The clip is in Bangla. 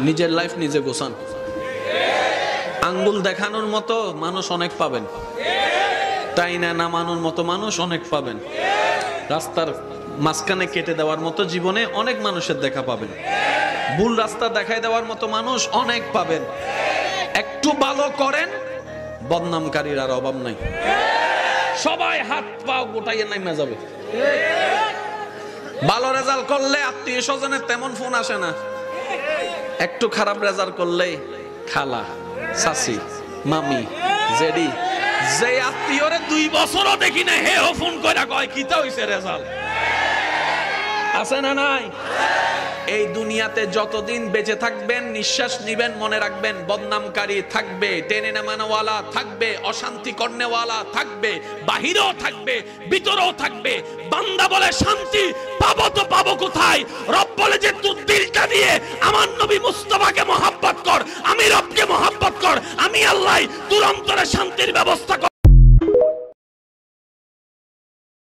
নিজের লাইফ নিজে গোছান। আঙ্গুল দেখানোর মতো মানুষ অনেক পাবেন, তাই না নামানোর মতো মানুষ অনেক পাবেন, রাস্তার মাঝখানে কেটে দেওয়ার মতো জীবনে অনেক মানুষের দেখা পাবেন, ভুল রাস্তা দেখায় দেওয়ার মতো মানুষ অনেক পাবেন। একটু ভালো করেন, বদনামকারীর আর অভাব নাই, সবাই হাত পা গোটাইয়ে নাইমা যাবে। ভালো রেজাল্ট করলে আত্মীয় স্বজনের তেমন ফোন আসে না, একটু খারাপ রেজাল্ট করলে খালা, চাচি, মামি, জেডি, যে আত্মীয়রে 2 বছরও দেখি না হে ফোন কইরা কয় কিতা হইছে রেজাল্ট, আছে না নাই? এই দুনিয়াতে যতদিন বেঁচে থাকবেন, নিঃশ্বাস নিবেন, মনে রাখবেন বদনামকারী থাকবে, টেনে নামানোওয়ালা থাকবে, অশান্তি করনেওয়ালা থাকবে, বাহিরেও থাকবে, ভিতরেও থাকবে। বান্দা বলে শান্তি পাবো তো পাবো কোথায়? রব বলে যে তুই দিলটা দিয়ে আমার নবী মুস্তাফাকে মহব্বত কর, আমি রবকে মহব্বত কর, আমি আল্লাহ তোর অন্তরে শান্তির ব্যবস্থা কর।